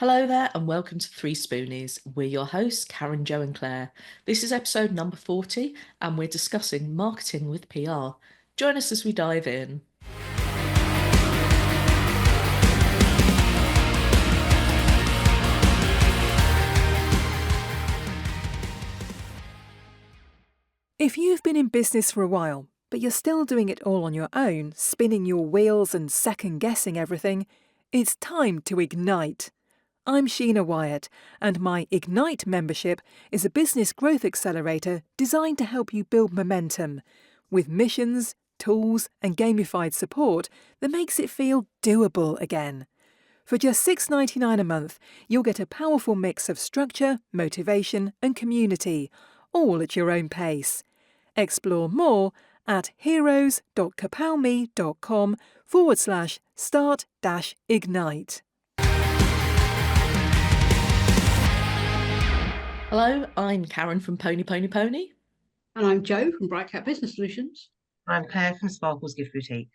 Hello there, and welcome to 3Spoonies. We're your hosts, Karen, Joe, and Claire. This is episode number 40, and we're discussing marketing with PR. Join us as we dive in. If you've been in business for a while, but you're still doing it all on your own, spinning your wheels and second-guessing everything, it's time to ignite. I'm Sheena Whyatt, and my Ignite membership is a business growth accelerator designed to help you build momentum, with missions, tools, and gamified support that makes it feel doable again. For just $6.99 a month, you'll get a powerful mix of structure, motivation, and community, all at your own pace. Explore more at heroes.kapowme.com/start-ignite. Hello, I'm Karen from Pony Pony Pony. And I'm Joe from Bright Cat Business Solutions. I'm Claire from Sparkle's Gift Boutique.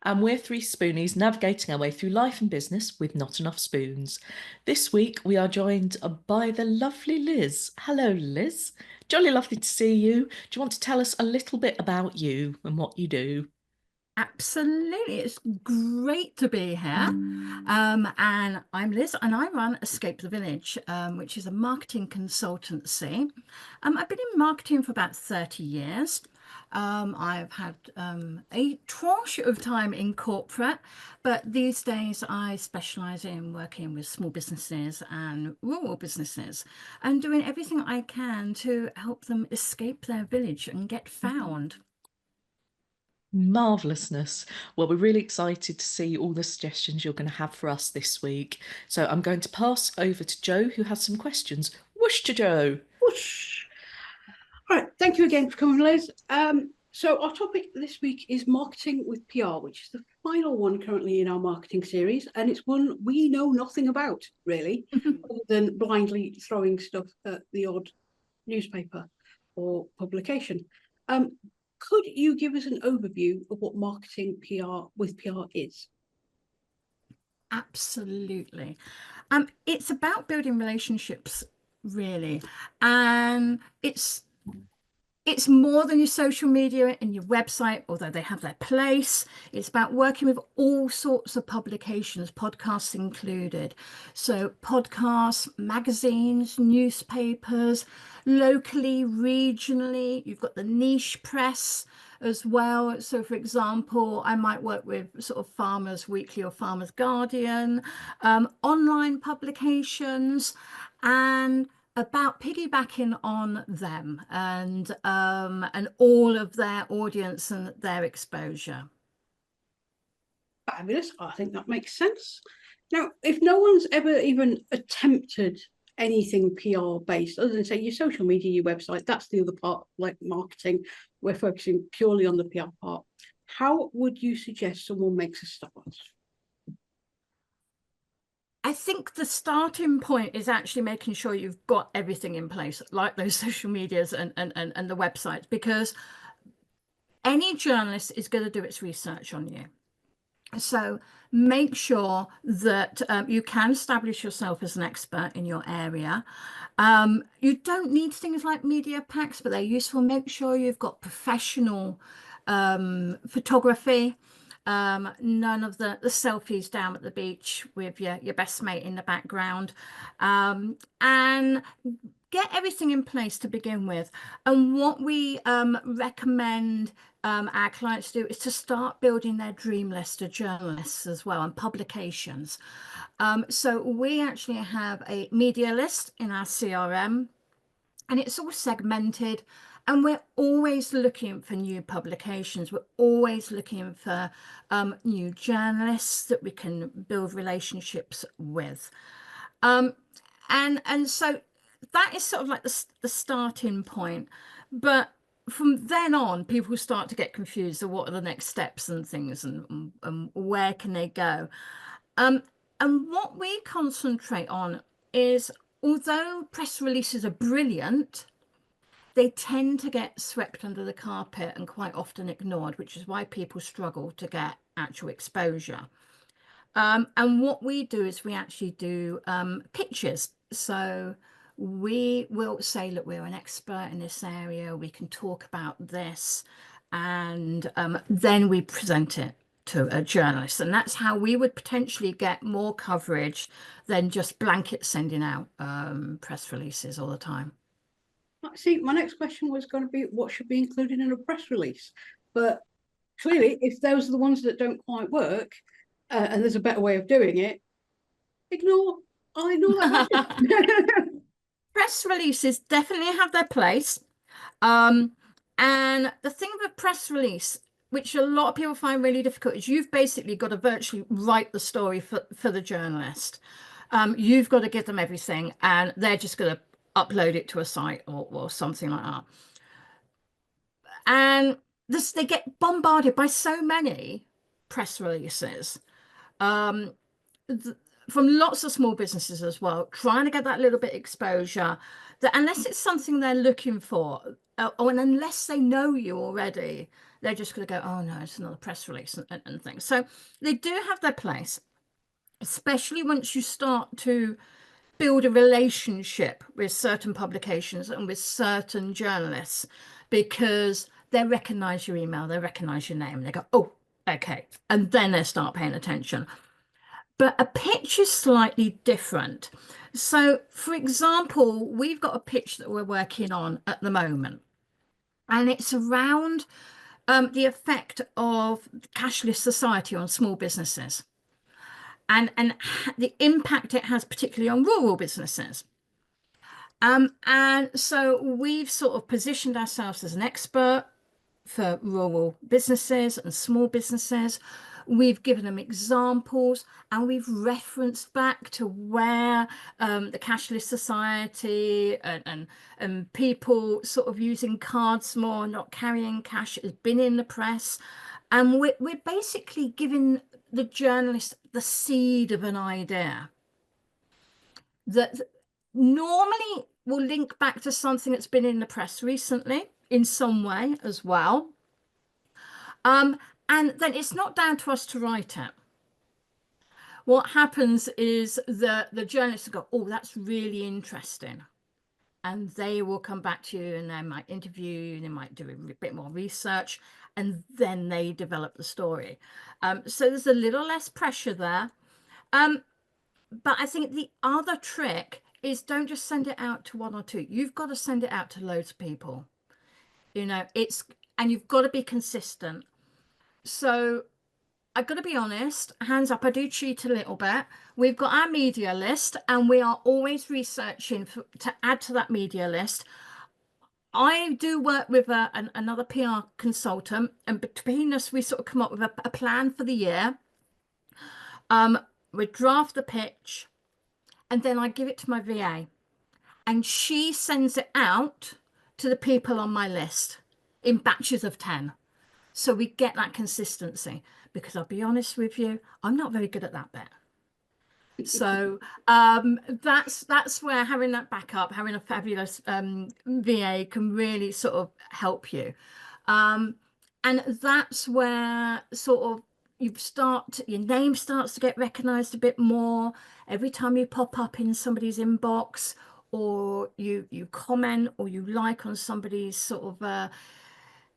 And we're 3Spoonies navigating our way through life and business with not enough spoons. This week we are joined by the lovely Liz. Hello, Liz. Jolly lovely to see you. Do you want to tell us a little bit about you and what you do? Absolutely. It's great to be here. And I'm Liz, and I run Escape the Village, which is a marketing consultancy. I've been in marketing for about 30 years. I've had a tranche of time in corporate, but these days I specialise in working with small businesses and rural businesses and doing everything I can to help them escape their village and get found. Marvellousness. Well, we're really excited to see all the suggestions you're going to have for us this week. So I'm going to pass over to Joe, who has some questions. Whoosh to Joe. Whoosh. All right, thank you again for coming, Liz. So our topic this week is marketing with PR, which is the final one currently in our marketing series, and it's one we know nothing about, really, other than blindly throwing stuff at the odd newspaper or publication. Could you give us an overview of what marketing PR with PR is? Absolutely. It's about building relationships, really. And it's more than your social media and your website, although they have their place. It's about working with all sorts of publications, podcasts included. So podcasts, magazines, newspapers, locally, regionally. You've got the niche press as well. So for example, I might work with sort of Farmers Weekly or Farmers Guardian, online publications, and about piggybacking on them and all of their audience and their exposure. Fabulous. I think that makes sense. Now, if no one's ever even attempted anything PR based, other than say your social media, your website, that's the other part, like marketing, we're focusing purely on the PR part. How would you suggest someone makes a start? I think the starting point is actually making sure you've got everything in place, like those social medias and the websites, because any journalist is going to do its research on you. So make sure that you can establish yourself as an expert in your area. You don't need things like media packs, but they're useful. Make sure you've got professional photography. None of the selfies down at the beach with your best mate in the background, and get everything in place to begin with. And what we recommend our clients do is to start building their dream list of journalists as well and publications. So we actually have a media list in our CRM, and it's all segmented. And we're always looking for new publications. We're always looking for new journalists that we can build relationships with. And so that is sort of like the starting point. But from then on, people start to get confused of what are the next steps and things and where can they go. And what we concentrate on is, although press releases are brilliant, they tend to get swept under the carpet and quite often ignored, which is why people struggle to get actual exposure. And what we do is we actually do pitches. So we will say, look, we're an expert in this area, we can talk about this, and then we present it to a journalist. And that's how we would potentially get more coverage than just blanket sending out press releases all the time. See, my next question was going to be what should be included in a press release. But clearly, if those are the ones that don't quite work, and there's a better way of doing it, I'll ignore that question. Press releases definitely have their place. And the thing with a press release, which a lot of people find really difficult, is you've basically got to virtually write the story for the journalist. You've got to give them everything, and they're just going to upload it to a site or something like that. And they get bombarded by so many press releases from lots of small businesses as well, trying to get that little bit exposure, that unless it's something they're looking for, or unless they know you already, they're just going to go, oh no, it's another press release and things. So they do have their place, especially once you start to build a relationship with certain publications and with certain journalists, because they recognize your email, they recognize your name, and they go, oh, okay. And then they start paying attention. But a pitch is slightly different. So, for example, we've got a pitch that we're working on at the moment, and it's around the effect of the cashless society on small businesses, and the impact it has particularly on rural businesses. And so we've sort of positioned ourselves as an expert for rural businesses and small businesses. We've given them examples, and we've referenced back to where the cashless society and people sort of using cards more, not carrying cash, has been in the press. And we're basically giving the journalist the seed of an idea that normally will link back to something that's been in the press recently in some way as well. And then it's not down to us to write it. What happens is the journalists go, oh, that's really interesting. And they will come back to you, and they might interview you, and they might do a bit more research, and then they develop the story. So there's a little less pressure there. But I think the other trick is don't just send it out to one or two. You've got to send it out to loads of people. And you've got to be consistent. So I've got to be honest, hands up, I do cheat a little bit. We've got our media list, and we are always researching to add to that media list. I do work with another PR consultant, and between us, we sort of come up with a plan for the year. We draft the pitch, and then I give it to my VA, and she sends it out to the people on my list in batches of 10. So we get that consistency, because I'll be honest with you, I'm not very good at that bit. So that's where having that backup, having a fabulous VA can really sort of help you. And that's where sort of your name starts to get recognized a bit more every time you pop up in somebody's inbox, or you comment or you like on somebody's sort of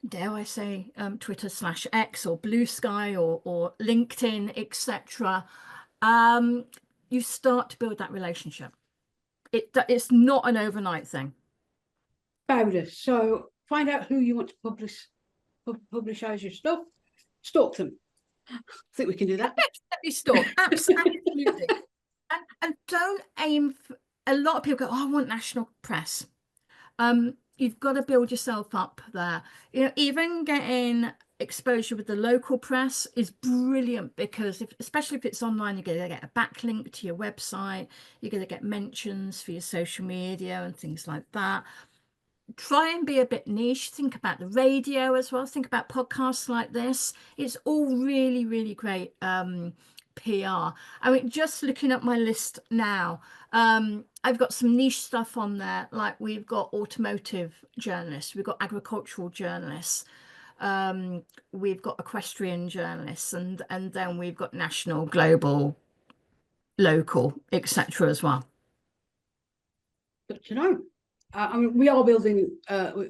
dare I say, Twitter/X or Blue Sky or LinkedIn, etc. You start to build that relationship. It's not an overnight thing. Fabulous. So find out who you want to publicize your stuff, stalk them. I think we can do that. Definitely stalk. Absolutely. And don't aim for, a lot of people go, oh, I want national press. You've got to build yourself up there. Even getting exposure with the local press is brilliant, because especially if it's online, you're going to get a backlink to your website, you're going to get mentions for your social media and things like that. Try and be a bit niche. Think about the radio as well. Think about podcasts like this. It's all really, really great PR. I mean, just looking at my list now, I've got some niche stuff on there, like we've got automotive journalists, we've got agricultural journalists, We've got equestrian journalists, and then we've got national, global, local, etc. as well. Good to know. I mean, we are building.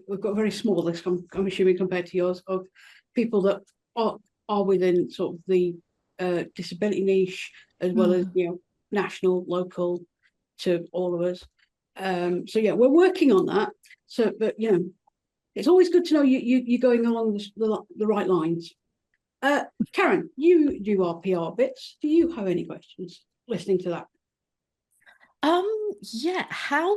We've got a very small list. I'm assuming compared to yours of people that are within sort of the disability niche, as well as national, local, to all of us. So yeah, we're working on that. So, but it's always good to know you're going along the right lines. Karen, you do our PR bits. Do you have any questions listening to that? Yeah, how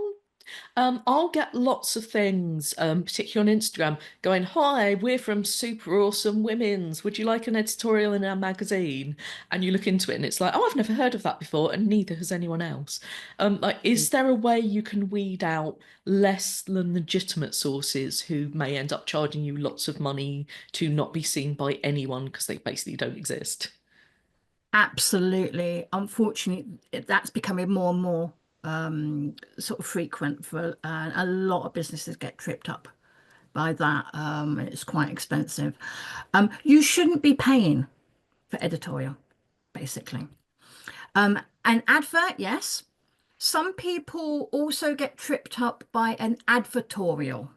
I'll get lots of things, particularly on Instagram, going, "Hi, we're from Super Awesome Women's. Would you like an editorial in our magazine?" And you look into it and it's like, "Oh, I've never heard of that before," and neither has anyone else. Like, is there a way you can weed out less than legitimate sources who may end up charging you lots of money to not be seen by anyone because they basically don't exist? Absolutely. Unfortunately, that's becoming more and more sort of frequent for a lot of businesses get tripped up by that. It's quite expensive. You shouldn't be paying for editorial, basically. An advert, yes. Some people also get tripped up by an advertorial.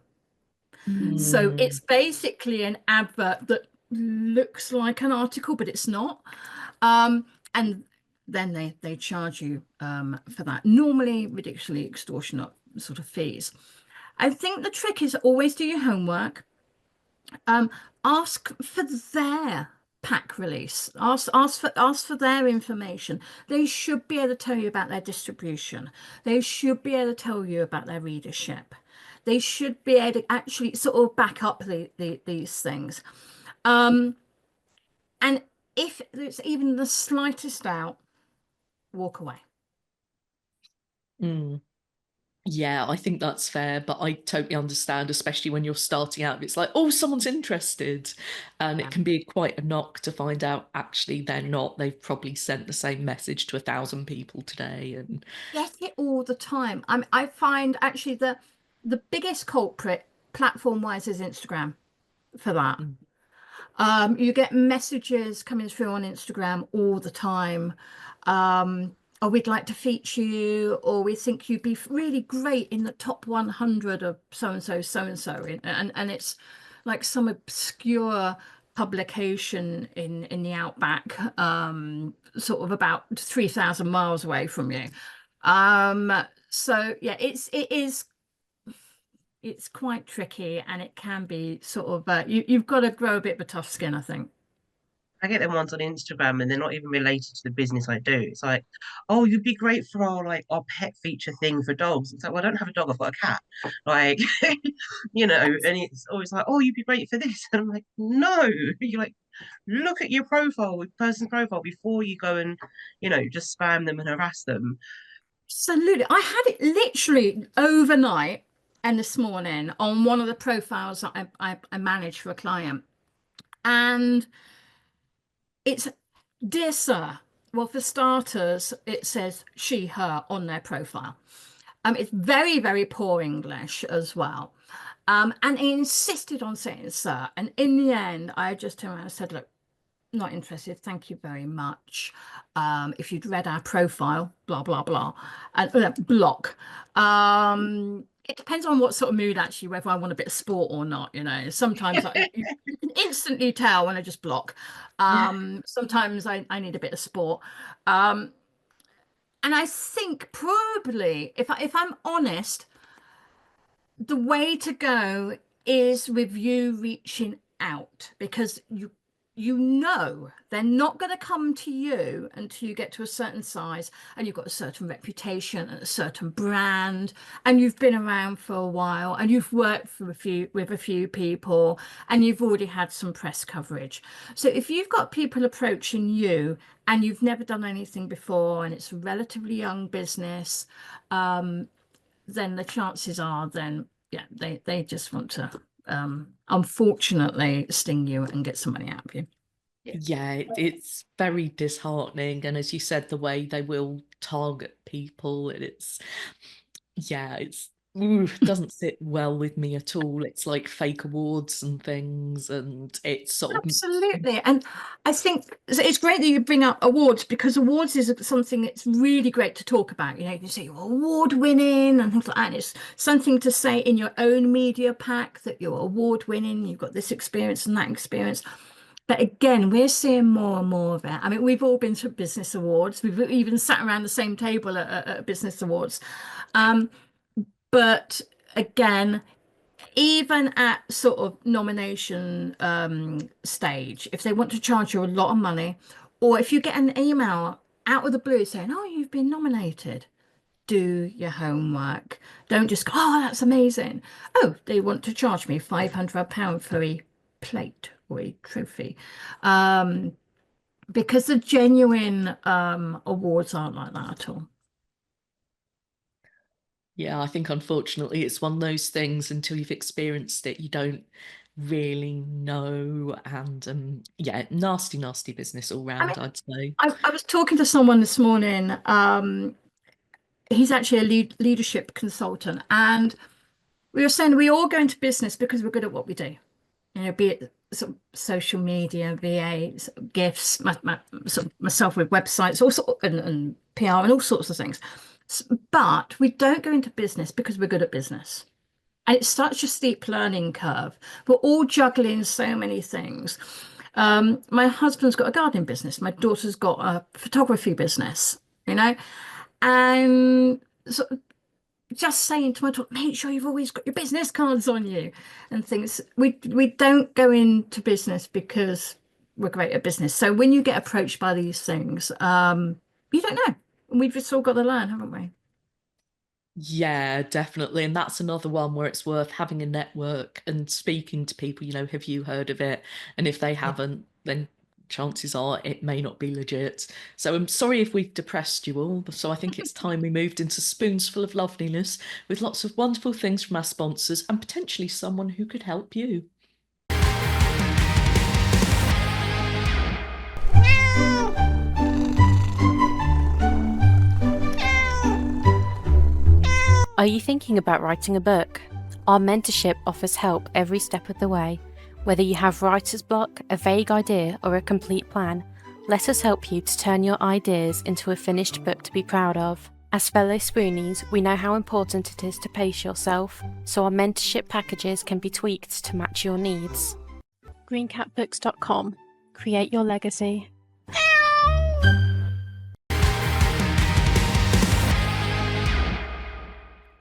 So Mm. it's basically an advert that looks like an article, but it's not. And then they charge you for that. Normally ridiculously extortionate sort of fees. I think the trick is always do your homework. Ask for their pack release. Ask for their information. They should be able to tell you about their distribution. They should be able to tell you about their readership. They should be able to actually sort of back up these things. And if there's even the slightest doubt, walk away. Mm. Yeah, I think that's fair, but I totally understand, especially when you're starting out. It's like, oh, someone's interested. And it Yeah. can be quite a knock to find out actually they're not. They've probably sent the same message to 1,000 people today. And Get it all the time. I find actually the biggest culprit platform-wise is Instagram for that. mm, You get messages coming through on Instagram all the time. Oh, we'd like to feature you, or we think you'd be really great in the top 100 of so and so, so and so, and it's like some obscure publication in the outback, sort of about 3,000 miles away from you. So yeah, it's quite tricky, and it can be sort of you've got to grow a bit of a tough skin, I think. I get them ones on Instagram and they're not even related to the business I do. It's like, oh, you'd be great for our pet feature thing for dogs. It's like, well, I don't have a dog, I've got a cat. Like, and it's always like, oh, you'd be great for this. And I'm like, no. You're like, look at your profile, person's profile before you go and, just spam them and harass them. Absolutely. I had it literally overnight and this morning on one of the profiles that I manage for a client. And it's, dear sir. Well, for starters, it says she, her on their profile. It's very, very poor English as well. And he insisted on saying sir. And in the end, I just turned around and said, look, not interested, thank you very much. If you'd read our profile, blah blah blah, and block. It depends on what sort of mood, actually, whether I want a bit of sport or not. Sometimes you can instantly tell when I just block. Sometimes I need a bit of sport. And I think probably, if I'm honest, the way to go is with you reaching out, because they're not going to come to you until you get to a certain size and you've got a certain reputation and a certain brand, and you've been around for a while and you've worked with a few people and you've already had some press coverage. So if you've got people approaching you and you've never done anything before and it's a relatively young business, then the chances are yeah, they just want to unfortunately sting you and get some money out of you. yeah, it's very disheartening. And as you said, the way they will target people, and yeah, it's Ooh, doesn't sit well with me at all. It's like fake awards and things, and it's sort of Absolutely. And I think it's great that you bring up awards, because awards is something that's really great to talk about. You know, you can say you're award winning and things like that. And it's something to say in your own media pack that you're award winning, you've got this experience and that experience. But again, we're seeing more and more of it. I mean, we've all been to business awards. We've even sat around the same table at business awards. Um, but again, even at sort of nomination stage, if they want to charge you a lot of money, or if you get an email out of the blue saying, "Oh, you've been nominated," do your homework. Don't just go, "Oh, that's amazing." Oh, they want to charge me £500 for a plate or a trophy. Um, because the genuine awards aren't like that at all. Yeah, I think unfortunately it's one of those things until you've experienced it, you don't really know. And yeah, nasty, nasty business all I round, mean, I'd say. I was talking to someone this morning. He's actually a leadership consultant, and we were saying we all go into business because we're good at what we do. You know, be it sort of social media, VA, sort of gifts, sort of myself with websites, and PR and all sorts of things. But we don't go into business because we're good at business. And it's such a steep learning curve. We're all juggling so many things. My husband's got a gardening business. My daughter's got a photography business, you know, and so just saying to my daughter, make sure you've always got your business cards on you and things. We don't go into business because we're great at business. So when you get approached by these things, you don't know. We've just all got to learn, haven't we? Yeah, definitely. And that's another one where it's worth having a network and speaking to people, have you heard of it? And if they Yeah. haven't, then chances are it may not be legit. So I'm sorry if we've depressed you all. So I think it's time we moved into spoons full of loveliness with lots of wonderful things from our sponsors and potentially someone who could help you. Are you thinking about writing a book? Our mentorship offers help every step of the way. Whether you have writer's block, a vague idea, or a complete plan, let us help you to turn your ideas into a finished book to be proud of. As fellow Spoonies, we know how important it is to pace yourself, so our mentorship packages can be tweaked to match your needs. greencatbooks.com. Create your legacy.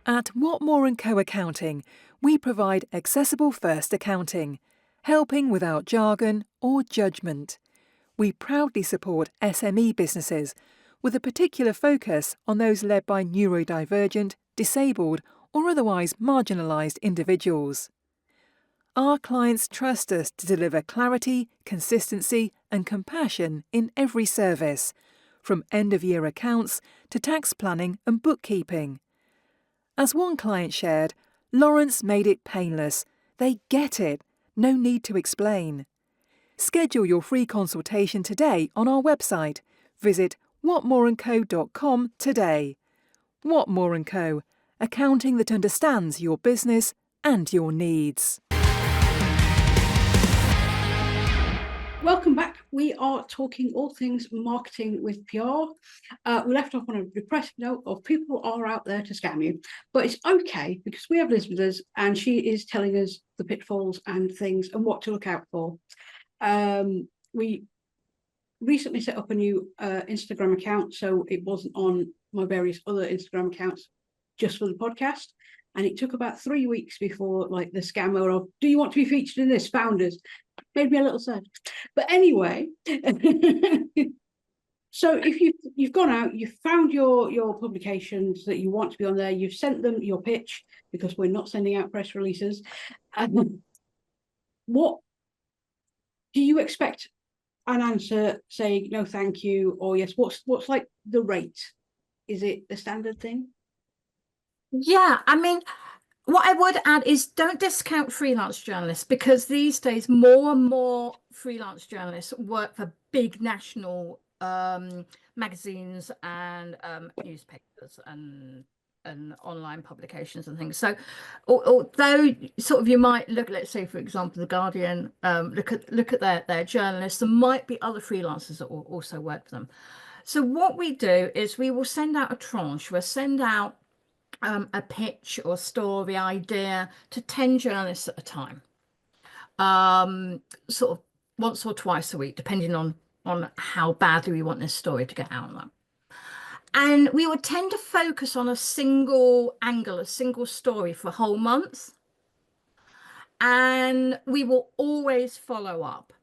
At Watmore and Co Accounting, we provide accessible first accounting, helping without jargon or judgment. We proudly support SME businesses with a particular focus on those led by neurodivergent, disabled, or otherwise marginalised individuals. Our clients trust us to deliver clarity, consistency, and compassion in every service, from end-of-year accounts to tax planning and bookkeeping. As one client shared, Lawrence made it painless. They get it. No need to explain. Schedule your free consultation today on our website. Visit watmoreandco.com today. Watmore & Co. Accounting that understands your business and your needs. Welcome back. We are talking all things marketing with PR. We left off on a depressing note of people are out there to scam you, but it's okay because we have Liz with us and she is telling us the pitfalls and things and what to look out for. We recently set up a new Instagram account, so it wasn't on my various other Instagram accounts just for the podcast. And it took about 3 weeks before the scammer of, do you want to be featured in this, founders? Made me a little sad. But anyway, so if you've gone out, you've found your publications that you want to be on there, you've sent them your pitch, because we're not sending out press releases. What do you expect an answer saying no thank you or yes? What's like the rate? Is it a standard thing? Yeah, I mean, what I would add is don't discount freelance journalists, because these days more and more freelance journalists work for big national magazines and newspapers and and online publications and things. So although sort of you might look, let's say for example the Guardian, look at their journalists, there might be other freelancers that will also work for them. So what we do is we will send out a tranche. We'll send out a pitch or story idea to 10 journalists at a time, sort of once or twice a week, depending on how badly we want this story to get out of them. And we would tend to focus on a single angle, a single story for a whole month. And we will always follow up.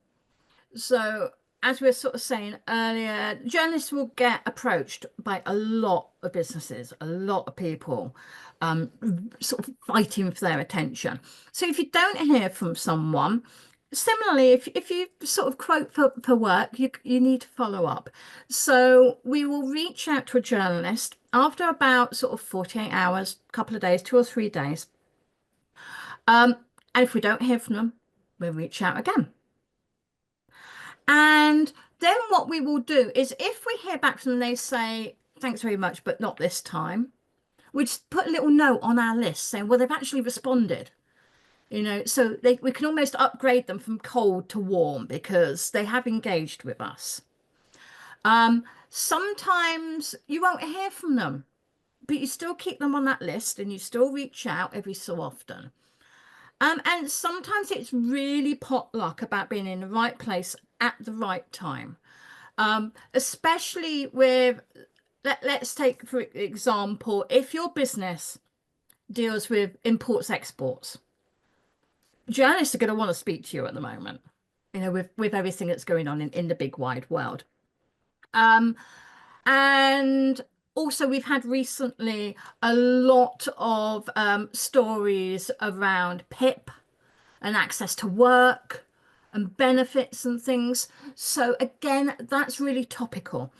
So as we were sort of saying earlier, journalists will get approached by a lot of businesses, a lot of people, sort of fighting for their attention. So if you don't hear from someone, similarly, if you sort of quote for work, you need to follow up. So we will reach out to a journalist after about sort of 48 hours, a couple of days, 2 or 3 days. And if we don't hear from them, we'll reach out again. And then what we will do is if we hear back from them, they say, thanks very much, but not this time. We just put a little note on our list saying, well, they've actually responded. You know, so we can almost upgrade them from cold to warm because they have engaged with us. Sometimes you won't hear from them, but you still keep them on that list and you still reach out every so often. And sometimes it's really potluck about being in the right place at the right time, especially with, let's take, for example, if your business deals with imports, exports, journalists are going to want to speak to you at the moment, you know, with everything that's going on in the big wide world. And also we've had recently a lot of stories around PIP and access to work and benefits and things. So again, that's really topical.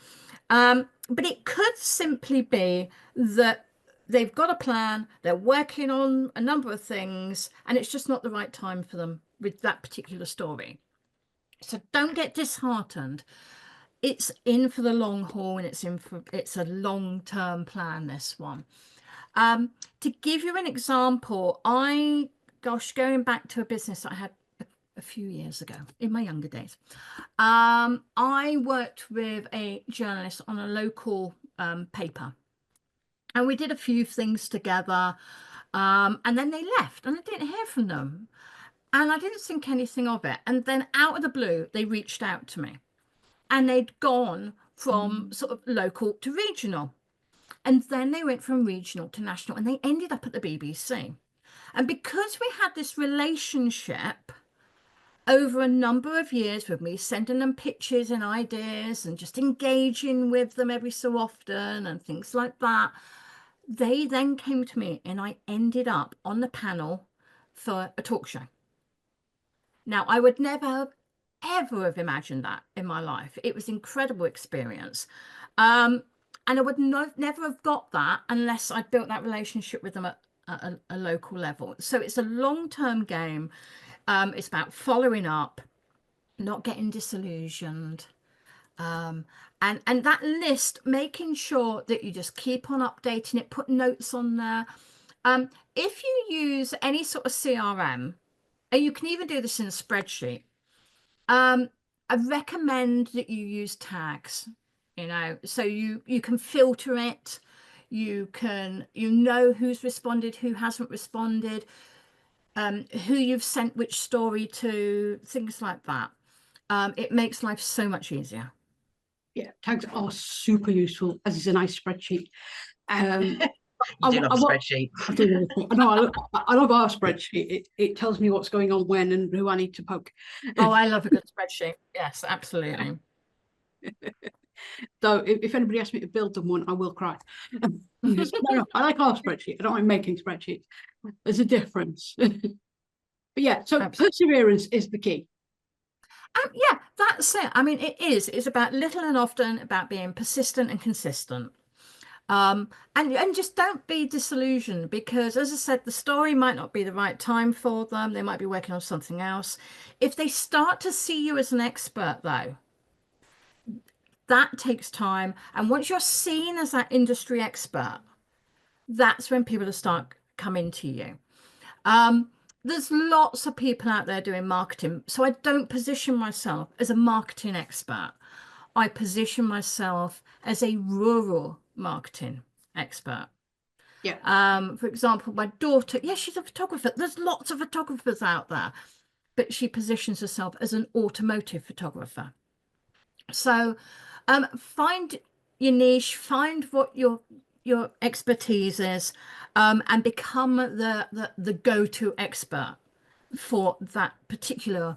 But it could simply be that they've got a plan, they're working on a number of things, and it's just not the right time for them with that particular story. So don't get disheartened. It's in for the long haul, and it's a long-term plan, this one. To give you an example, going back to a business I had a few years ago in my younger days, I worked with a journalist on a local paper, and we did a few things together, and then they left and I didn't hear from them and I didn't think anything of it. And then out of the blue, they reached out to me and they'd gone from sort of local to regional. And then they went from regional to national and they ended up at the BBC. And because we had this relationship over a number of years with me sending them pictures and ideas and just engaging with them every so often and things like that, they then came to me and I ended up on the panel for a talk show. Now, I would never, ever have imagined that in my life. It was an incredible experience. And I would never have got that unless I built that relationship with them at a local level. So it's a long-term game. It's about following up, not getting disillusioned. And that list, making sure that you just keep on updating it, put notes on there. If you use any sort of CRM, and you can even do this in a spreadsheet, I recommend that you use tags, you know, so you can filter it. You know who's responded, who hasn't responded, who you've sent which story to, things like that. It makes life so much easier. Yeah, tags are super useful, as is a nice spreadsheet. You do love a spreadsheet. I do. I love our spreadsheet. It tells me what's going on when and who I need to poke. Oh, I love a good spreadsheet. Yes, absolutely. So if anybody asks me to build them one, I will cry. No, I like our spreadsheet. I don't mind making spreadsheets. There's a difference. But yeah, so perseverance is the key. Yeah, that's it. I mean, it is. It's about little and often, about being persistent and consistent. And just don't be disillusioned because, as I said, the story might not be the right time for them. They might be working on something else. If they start to see you as an expert, though, that takes time. And once you're seen as that industry expert, that's when people will start coming to you. There's lots of people out there doing marketing, so I don't position myself as a marketing expert. I position myself as a rural marketing expert. Yeah. For example, my daughter, yeah, she's a photographer. There's lots of photographers out there, but she positions herself as an automotive photographer. So find your niche, find what your expertise is, and become the go-to expert for that particular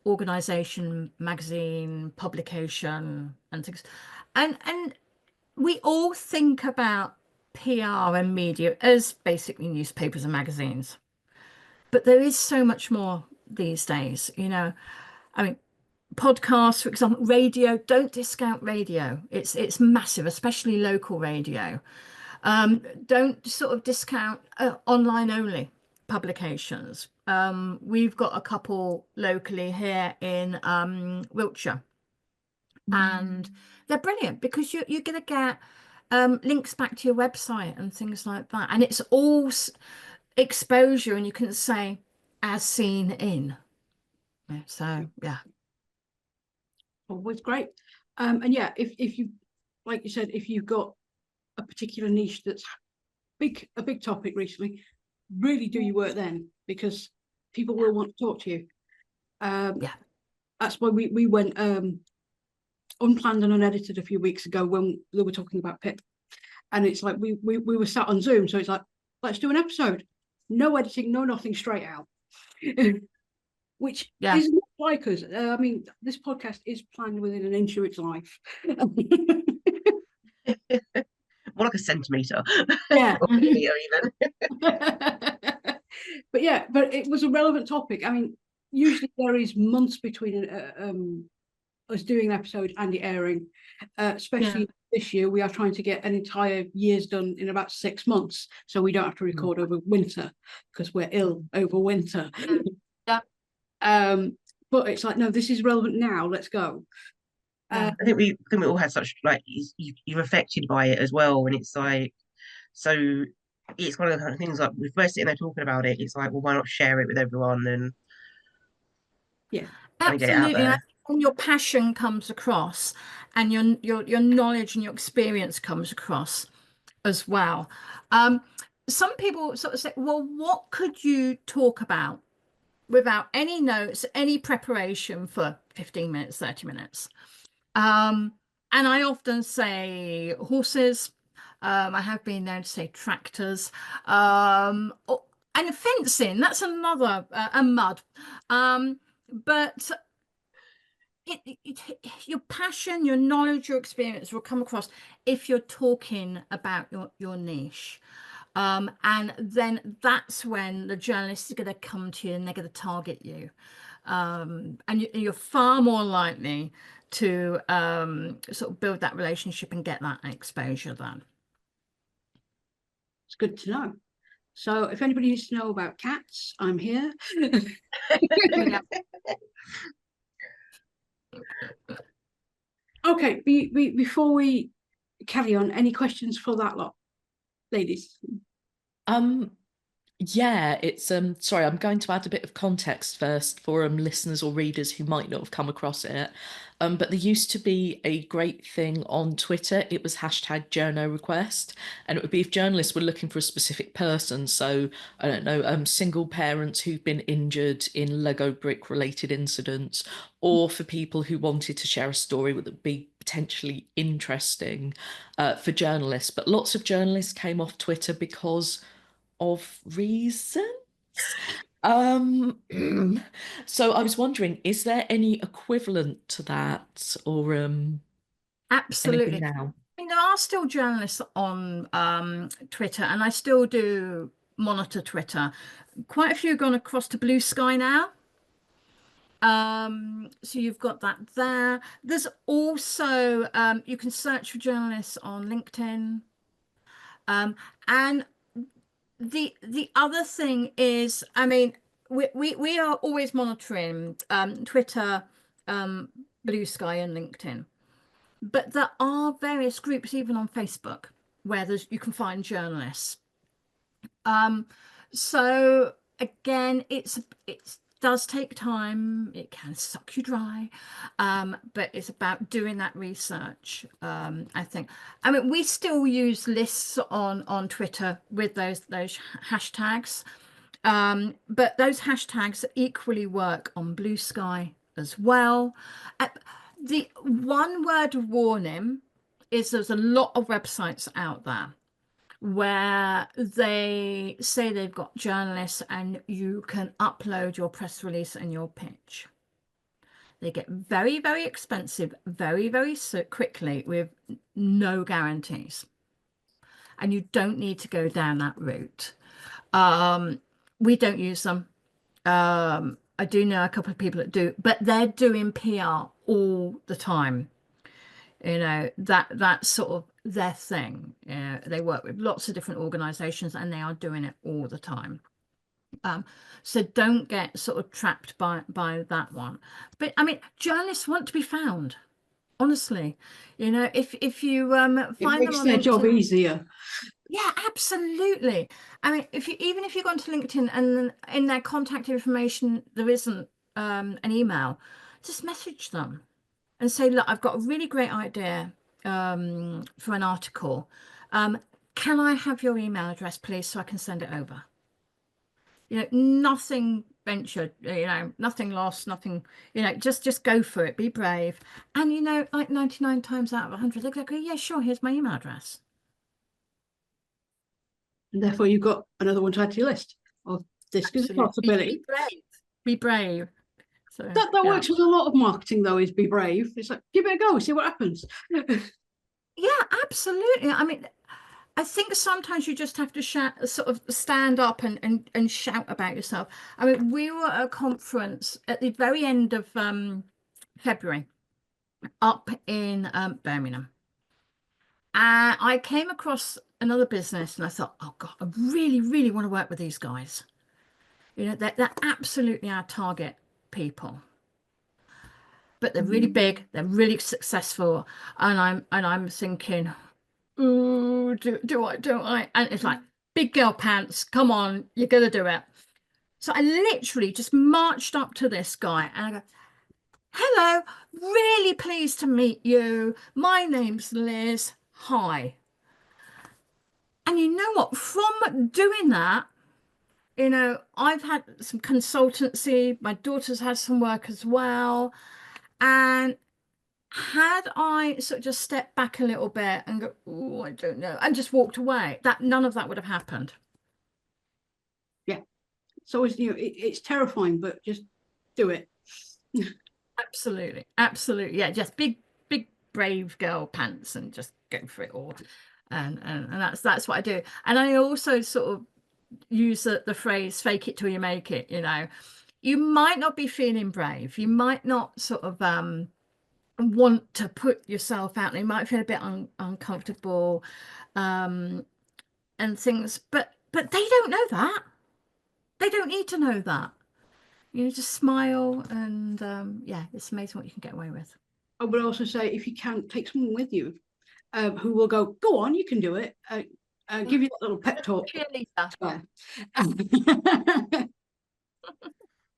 organization, magazine, publication, and things. And we all think about PR and media as basically newspapers and magazines, but there is so much more these days, you know. I mean, podcasts, for example, radio, don't discount radio. It's massive, especially local radio. Don't sort of discount online only publications. We've got a couple locally here in Wiltshire, and they're brilliant because you're going to get links back to your website and things like that, and it's all exposure, and you can say as seen in. So yeah. Always great. And yeah, if you, like you said, if you've got a particular niche that's a big topic recently, really do your work then, because people will want to talk to you. Yeah. That's why we went unplanned and unedited a few weeks ago when they were talking about PIP. And it's like we were sat on Zoom, so it's like, let's do an episode. No editing, no nothing, straight out. Which is not like us. I mean, this podcast is planned within an inch of its life. More like a centimetre. Yeah. Or millimetre even. But yeah, but it was a relevant topic. I mean, usually there is months between us doing an episode and it airing. Especially this year, we are trying to get an entire year's done in about 6 months, so we don't have to record over winter because we're ill over winter. Yeah. But it's like, no, this is relevant now. Let's go. I think we all had such, like, you're affected by it as well, and it's like, so it's one of the kind of things, like, we're first sitting there talking about it, it's like, well, why not share it with everyone and yeah, kind of get it out absolutely. there. And your passion comes across, and your knowledge and your experience comes across as well. Some people sort of say, well, what could you talk about without any notes, any preparation for 15 minutes, 30 minutes? And I often say horses. I have been known to say tractors, and fencing. That's another, and mud. But your passion, your knowledge, your experience will come across if you're talking about your niche. And then that's when the journalist is going to come to you and they're going to target you. And you're far more likely to sort of build that relationship and get that exposure then. It's good to know. So if anybody needs to know about cats, I'm here. Okay, before we carry on, any questions for that lot, ladies? Yeah, it's sorry, I'm going to add a bit of context first for listeners or readers who might not have come across it. But there used to be a great thing on Twitter. It was hashtag journo request, and it would be if journalists were looking for a specific person. So I don't know, single parents who've been injured in Lego brick related incidents, or for people who wanted to share a story that would be potentially interesting for journalists. But lots of journalists came off Twitter because of reasons. So I was wondering, is there any equivalent to that, or Absolutely. anything now? I mean, there are still journalists on Twitter, and I still do monitor Twitter. Quite a few have gone across to Blue Sky now. So you've got that there. There's also you can search for journalists on LinkedIn. And the other thing is, I mean, we are always monitoring Twitter, Blue Sky, and LinkedIn. But there are various groups, even on Facebook, where you can find journalists So again, it does take time. It can suck you dry, but it's about doing that research. I think. I mean, we still use lists on Twitter with those hashtags, but those hashtags equally work on Blue Sky as well. The one word of warning is there's a lot of websites out there where they say they've got journalists and you can upload your press release and your pitch. They get very, very expensive, very, very quickly with no guarantees. And you don't need to go down that route. We don't use them. I do know a couple of people that do, but they're doing PR all the time. You know, that's sort of their thing. They work with lots of different organizations and they are doing it all the time. So don't get sort of trapped by that one. But I mean, journalists want to be found. Honestly, you know, if you find It them makes on their job LinkedIn, easier. yeah, absolutely. I mean, even if you go onto LinkedIn and in their contact information there isn't an email, just message them and say, look, I've got a really great idea for an article. Can I have your email address, please, so I can send it over? You know, nothing ventured, you know, nothing lost, nothing, you know, just go for it, be brave. And, you know, like 99 times out of 100, they're going to go, yeah, sure, here's my email address. And therefore you've got another one to add to your list of this is a Absolutely. possibility. Be brave. Be brave. So That yeah. works with a lot of marketing though, is be brave. It's like, give it a go, see what happens. Yeah, absolutely. I mean, I think sometimes you just have to shout, sort of stand up and shout about yourself. I mean, we were at a conference at the very end of February up in Birmingham. And I came across another business and I thought, oh God, I really, really want to work with these guys. You know, they're absolutely our target people. But they're really big, they're really successful. And I'm thinking, ooh, do I? And it's like, big girl pants, come on, you're gonna do it. So I literally just marched up to this guy and I go, hello, really pleased to meet you. My name's Liz. Hi. And you know what? From doing that, you know, I've had some consultancy. My daughter's had some work as well. And had I sort of just stepped back a little bit and go, oh, I don't know, and just walked away, that none of that would have happened. Yeah. It's always, you know, it's terrifying, but just do it. Absolutely. Absolutely. Yeah, just big brave girl pants and just go for it all. And that's what I do. And I also sort of use the phrase fake it till you make it. You know, you might not be feeling brave, you might not sort of want to put yourself out there, you might feel a bit uncomfortable and things, but they don't know that. They don't need to know that. You know, just smile and yeah, it's amazing what you can get away with. I would also say, if you can, take someone with you who will go on, you can do it. Give you that little pep talk. Cheerleader.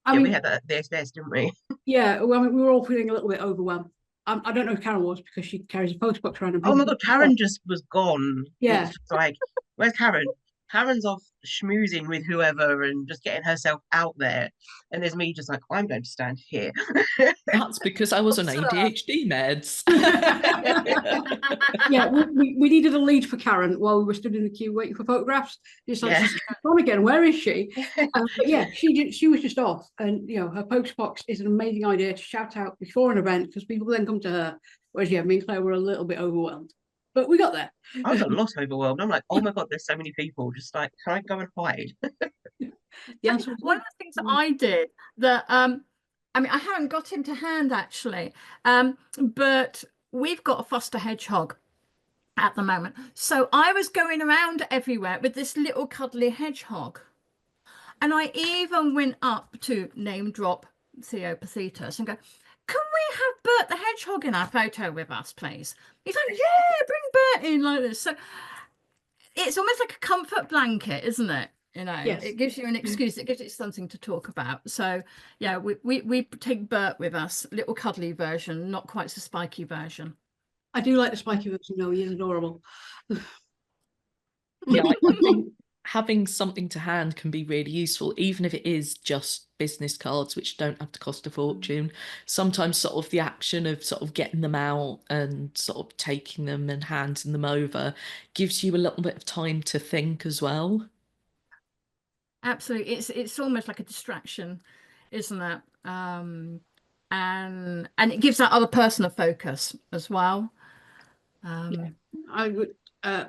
I Yeah, mean, we had that at the SDS, didn't we? yeah, well, I mean, we were all feeling a little bit overwhelmed. I don't know if Karen was, because she carries a postbox around. And Oh my people- God, Karen just was gone. Yeah. It's just like, where's Karen? Karen's off schmoozing with whoever and just getting herself out there. And there's me just like, I'm going to stand here. That's because I was on ADHD meds. Yeah, we needed a lead for Karen while we were stood in the queue waiting for photographs. It's like, Yeah. she's on again, where is she? But yeah, she was just off. And, you know, her postbox is an amazing idea to shout out before an event, because people then come to her. Whereas, yeah, me and Claire were a little bit overwhelmed. But we got there. I was a lot overwhelmed. I'm like, oh my God, there's so many people. Just like, can I go and hide? The answer was One of the things that I did that I mean, I haven't got him to hand actually, but we've got a foster hedgehog at the moment. So I was going around everywhere with this little cuddly hedgehog. And I even went up to name drop Theo Pathetus and go, can we have Bert the hedgehog in our photo with us, please? He's like, yeah, bring Bert in like this. So, it's almost like a comfort blanket, isn't it? You know, Yes. it gives you an excuse, it gives you something to talk about. So yeah, we take Bert with us, little cuddly version, not quite so spiky version. I do like the spiky version, though. He is adorable. Yeah, I think having something to hand can be really useful, even if it is just business cards, which don't have to cost a fortune. Sometimes sort of the action of sort of getting them out and sort of taking them and handing them over gives you a little bit of time to think as well. Absolutely, it's almost like a distraction, isn't it? And it gives that other person a focus as well. I would.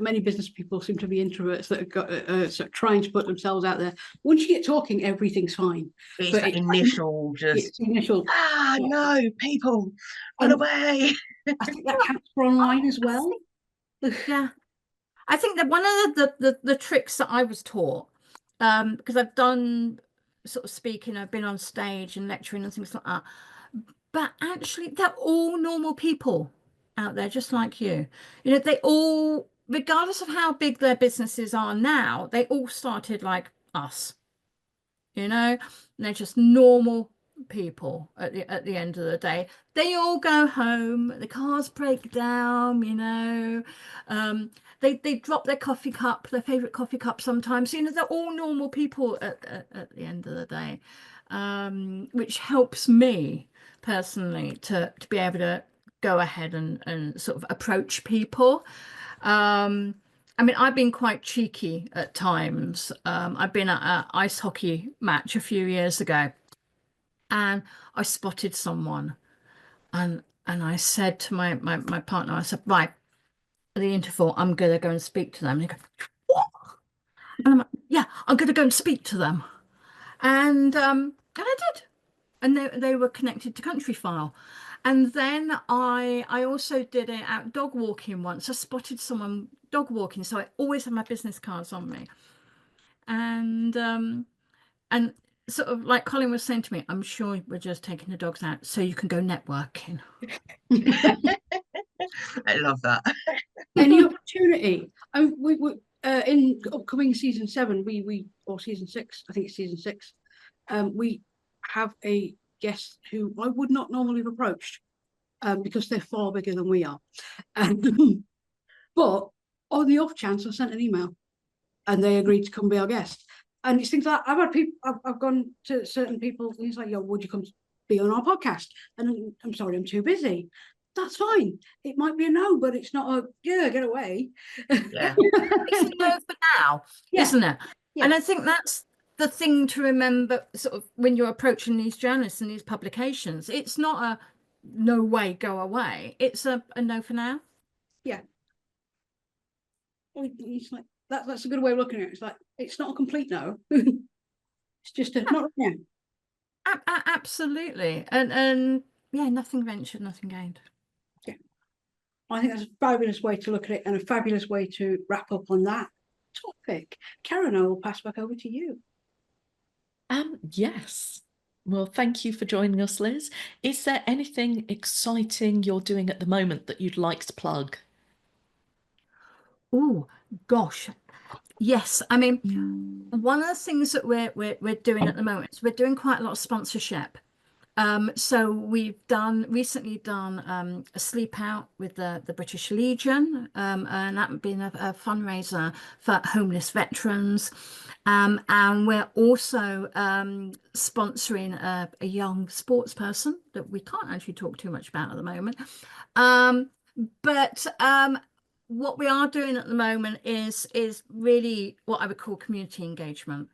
Many business people seem to be introverts that have got sort of trying to put themselves out there. Once you get talking, everything's fine. It's But that initial it's just, initial. no, people, run away. I think that counts for online as well. Yeah, I think that one of the tricks that I was taught, because I've done sort of speaking, I've been on stage and lecturing and things like that, but actually they're all normal people out there just like you. You know, they all, regardless of how big their businesses are now, they all started like us. You know, and they're just normal people at the end of the day. They all go home, the cars break down, you know, they drop their coffee cup, their favorite coffee cup sometimes. You know, they're all normal people at the end of the day, which helps me personally to be able to go ahead and sort of approach people. I mean, I've been quite cheeky at times. I've been at an ice hockey match a few years ago, and I spotted someone, and I said to my partner, I said, right, at the interval, I'm gonna go and speak to them. And he goes, what? And I'm like, yeah, I'm gonna go and speak to them. And I did. And they were connected to Country File. And then I also did it out dog walking once. I spotted someone dog walking, so I always have my business cards on me. And sort of like Colin was saying to me, I'm sure we're just taking the dogs out so you can go networking. I love that. Any opportunity. In upcoming season 7, we or season 6, I think it's season 6. We have a guest who I would not normally have approached because they're far bigger than we are. But on the off chance, I sent an email and they agreed to come be our guest. And it's things like I've had people, I've gone to certain people and he's like, yo, would you come be on our podcast? And I'm sorry, I'm too busy. That's fine. It might be a no, but it's not a yeah, get away. Yeah. It's a no for now, Yeah. isn't it? Yeah. And I think that's the thing to remember sort of when you're approaching these journalists and these publications. It's not a no way, go away. It's a no for now. Yeah. It's like that's a good way of looking at it. It's like it's not a complete no. It's just a not yeah. Absolutely. And yeah, nothing ventured, nothing gained. Yeah. I think that's a fabulous way to look at it and a fabulous way to wrap up on that topic. Karen, I will pass back over to you. Yes. Well, thank you for joining us, Liz. Is there anything exciting you're doing at the moment that you'd like to plug? Oh gosh, yes. I mean, one of the things that we're doing at the moment is we're doing quite a lot of sponsorship. So we've recently done a sleep out with the British Legion, and that being a fundraiser for homeless veterans. And we're also sponsoring a young sports person that we can't actually talk too much about at the moment. But what we are doing at the moment is really what I would call community engagement,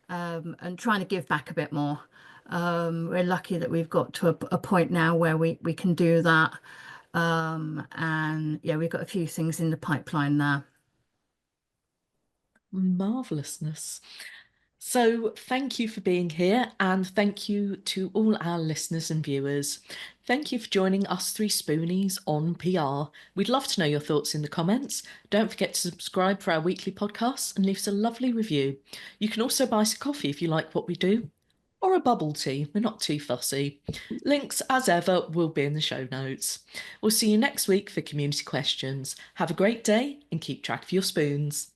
and trying to give back a bit more. We're lucky that we've got to a point now where we can do that. And yeah, we've got a few things in the pipeline there. Marvelousness. So thank you for being here, and thank you to all our listeners and viewers. Thank you for joining us 3Spoonies on PR. We'd love to know your thoughts in the comments. Don't forget to subscribe for our weekly podcasts and leave us a lovely review. You can also buy us a coffee if you like what we do, or a bubble tea. We're not too fussy. Links, as ever, will be in the show notes. We'll see you next week for community questions. Have a great day and keep track of your spoons.